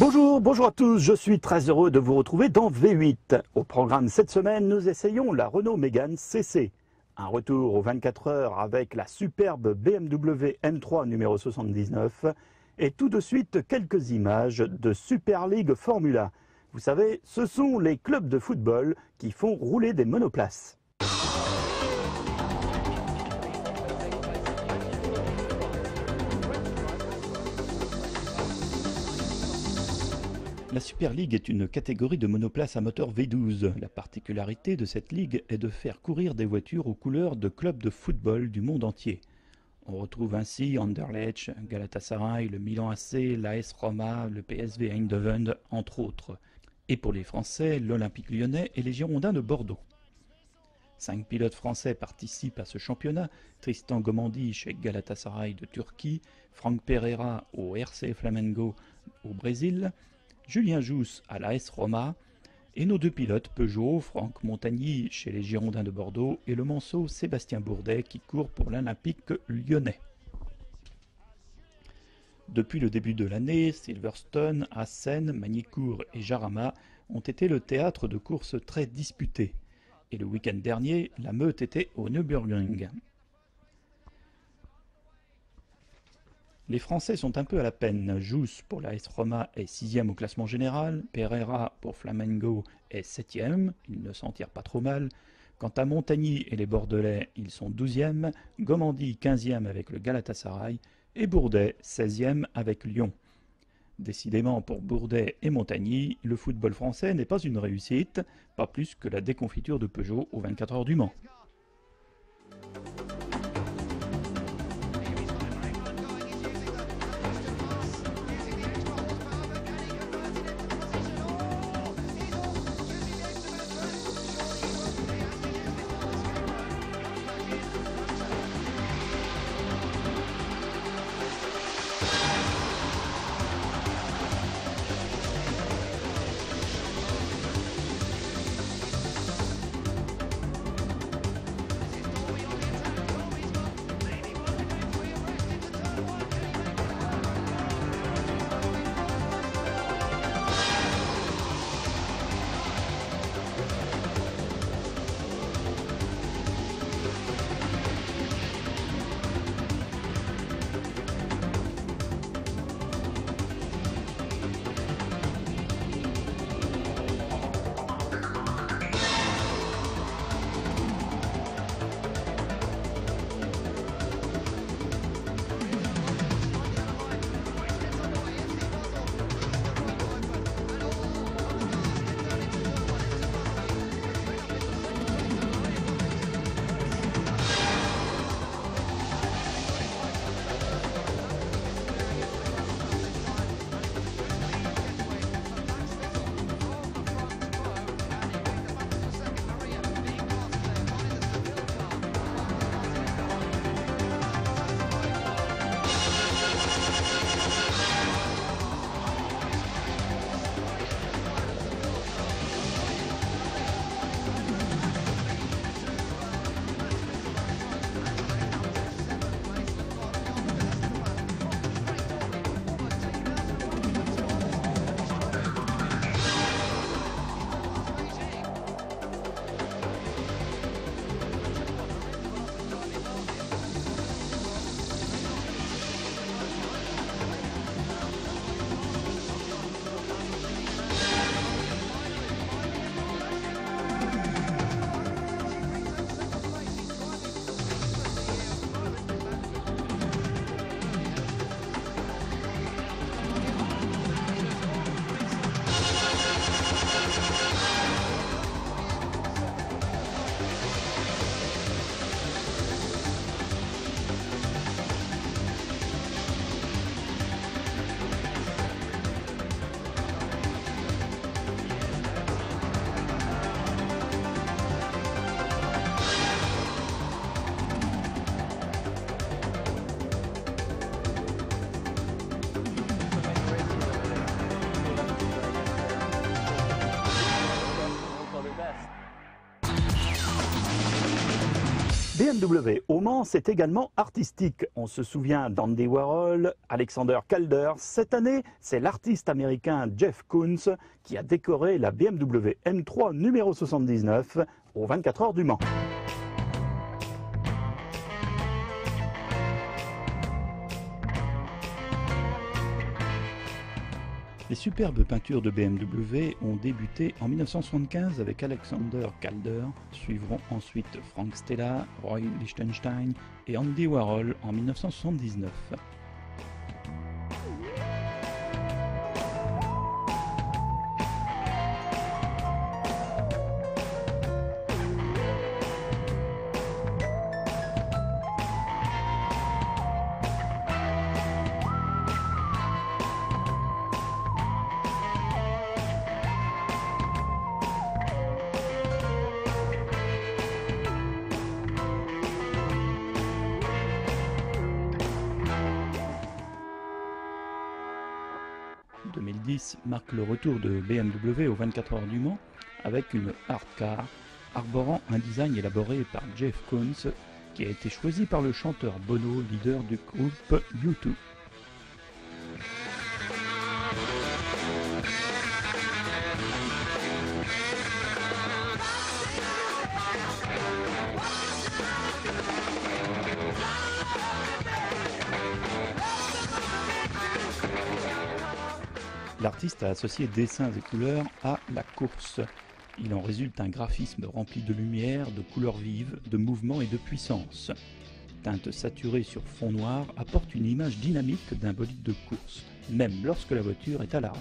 Bonjour à tous, je suis très heureux de vous retrouver dans V8. Au programme cette semaine, nous essayons la Renault Mégane CC. Un retour aux 24 heures avec la superbe BMW M3 numéro 79 et tout de suite quelques images de Super League Formula. Vous savez, ce sont les clubs de football qui font rouler des monoplaces. La Super League est une catégorie de monoplaces à moteur V12. La particularité de cette ligue est de faire courir des voitures aux couleurs de clubs de football du monde entier. On retrouve ainsi Anderlecht, Galatasaray, le Milan AC, l'AS Roma, le PSV Eindhoven, entre autres. Et pour les Français, l'Olympique Lyonnais et les Girondins de Bordeaux. 5 pilotes français participent à ce championnat: Tristan Gomandi chez Galatasaray de Turquie, Franck Pereira au RC Flamengo au Brésil, Julien Jousse à l'AS Roma, et nos deux pilotes Peugeot, Franck Montagny chez les Girondins de Bordeaux et le Manceau Sébastien Bourdet qui court pour l'Olympique lyonnais. Depuis le début de l'année, Silverstone, Assen, Magny-Cours et Jarama ont été le théâtre de courses très disputées. Et le week-end dernier, la meute était au Nürburgring. Les Français sont un peu à la peine. Jousse pour l'AS Roma est 6e au classement général, Pereira pour Flamengo est 7e, ils ne s'en tirent pas trop mal. Quant à Montagny et les Bordelais, ils sont 12e, Gomandi 15e avec le Galatasaray et Bourdet 16e avec Lyon. Décidément, pour Bourdet et Montagny, le football français n'est pas une réussite, pas plus que la déconfiture de Peugeot aux 24 heures du Mans. BMW au Mans, c'est également artistique. On se souvient d'Andy Warhol, Alexander Calder. Cette année, c'est l'artiste américain Jeff Koons qui a décoré la BMW M3 numéro 79 aux 24 heures du Mans. Les superbes peintures de BMW ont débuté en 1975 avec Alexander Calder, suivront ensuite Frank Stella, Roy Lichtenstein et Andy Warhol en 1979. « 2010 marque le retour de BMW aux 24 heures du Mans avec une Art Car arborant un design élaboré par Jeff Koons qui a été choisi par le chanteur Bono, leader du groupe U2. L'artiste a associé dessins et couleurs à la course. Il en résulte un graphisme rempli de lumière, de couleurs vives, de mouvement et de puissance. Teinte saturée sur fond noir apporte une image dynamique d'un bolide de course, même lorsque la voiture est à l'arrêt.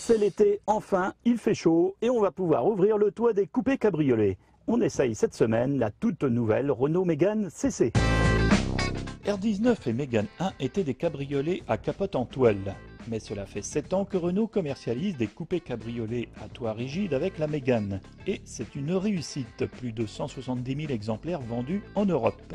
C'est l'été, enfin, il fait chaud et on va pouvoir ouvrir le toit des coupés cabriolets. On essaye cette semaine la toute nouvelle Renault Mégane CC. R19 et Mégane 1 étaient des cabriolets à capote en toile. Mais cela fait 7 ans que Renault commercialise des coupés cabriolets à toit rigide avec la Mégane. Et c'est une réussite, plus de 170 000 exemplaires vendus en Europe.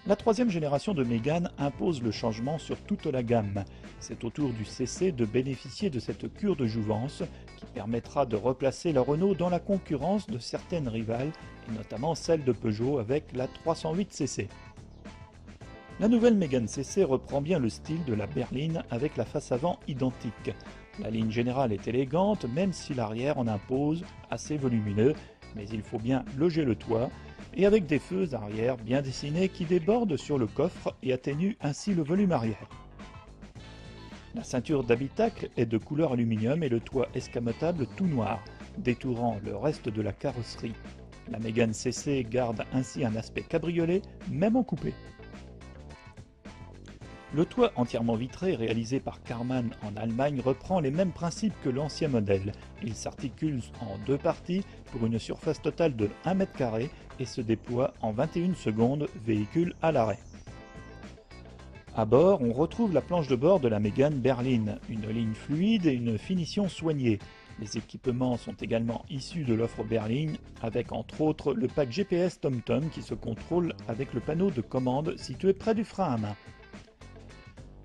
La troisième génération de Mégane impose le changement sur toute la gamme. C'est au tour du CC de bénéficier de cette cure de jouvence qui permettra de replacer la Renault dans la concurrence de certaines rivales, et notamment celle de Peugeot avec la 308 CC. La nouvelle Mégane CC reprend bien le style de la berline avec la face avant identique. La ligne générale est élégante, même si l'arrière en impose, assez volumineux, mais il faut bien loger le toit, et avec des feux arrière bien dessinés qui débordent sur le coffre et atténuent ainsi le volume arrière. La ceinture d'habitacle est de couleur aluminium et le toit escamotable tout noir, détourant le reste de la carrosserie. La Mégane CC garde ainsi un aspect cabriolet, même en coupé. Le toit entièrement vitré réalisé par Karmann en Allemagne reprend les mêmes principes que l'ancien modèle. Il s'articule en deux parties pour une surface totale de 1 m² et se déploie en 21 secondes, véhicule à l'arrêt. À bord, on retrouve la planche de bord de la Mégane Berline, une ligne fluide et une finition soignée. Les équipements sont également issus de l'offre Berline, avec entre autres le pack GPS TomTom qui se contrôle avec le panneau de commande situé près du frein à main.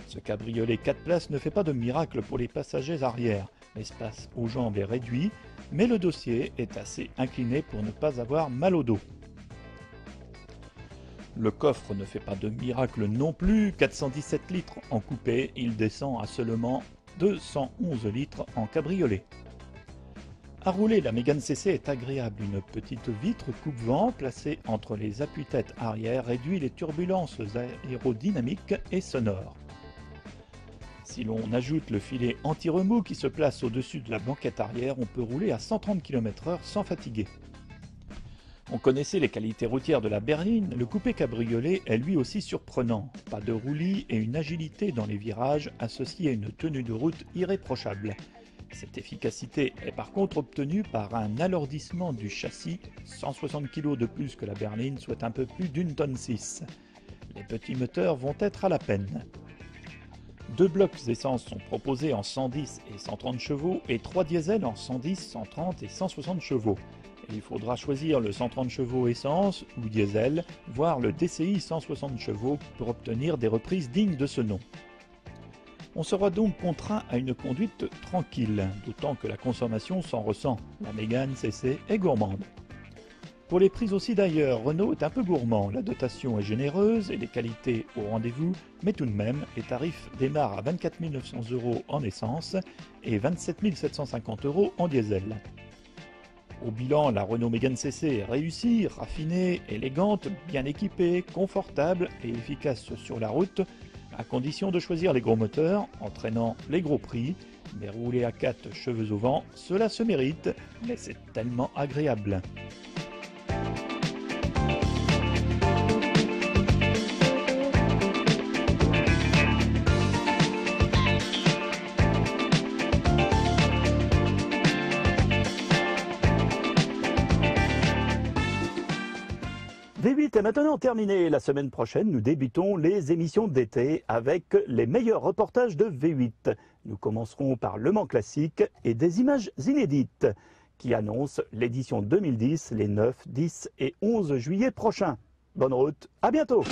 Ce cabriolet 4 places ne fait pas de miracle pour les passagers arrière. L'espace aux jambes est réduit, mais le dossier est assez incliné pour ne pas avoir mal au dos. Le coffre ne fait pas de miracle non plus, 417 litres en coupé, il descend à seulement 211 litres en cabriolet. À rouler, la Mégane CC est agréable, une petite vitre coupe-vent placée entre les appuis-têtes arrière réduit les turbulences aérodynamiques et sonores. Si l'on ajoute le filet anti-remous qui se place au-dessus de la banquette arrière, on peut rouler à 130 km/h sans fatiguer. On connaissait les qualités routières de la berline, le coupé cabriolet est lui aussi surprenant. Pas de roulis et une agilité dans les virages associée à une tenue de route irréprochable. Cette efficacité est par contre obtenue par un alourdissement du châssis, 160 kg de plus que la berline, soit un peu plus d'1,6 tonne. Les petits moteurs vont être à la peine. 2 blocs essence sont proposés en 110 et 130 chevaux et 3 diesels en 110, 130 et 160 chevaux. Il faudra choisir le 130 chevaux essence ou diesel, voire le DCI 160 chevaux pour obtenir des reprises dignes de ce nom. On sera donc contraint à une conduite tranquille, d'autant que la consommation s'en ressent. La Mégane CC est gourmande. Pour les prix aussi d'ailleurs, Renault est un peu gourmand. La dotation est généreuse et les qualités au rendez-vous, mais tout de même, les tarifs démarrent à 24 900 € en essence et 27 750 € en diesel. Au bilan, la Renault Mégane CC est réussie, raffinée, élégante, bien équipée, confortable et efficace sur la route, à condition de choisir les gros moteurs, entraînant les gros prix. Mais rouler à 4 cheveux au vent, cela se mérite, mais c'est tellement agréable. V8 est maintenant terminé. La semaine prochaine, nous débutons les émissions d'été avec les meilleurs reportages de V8. Nous commencerons par Le Mans Classique et des images inédites qui annoncent l'édition 2010 les 9, 10 et 11 juillet prochains. Bonne route, à bientôt!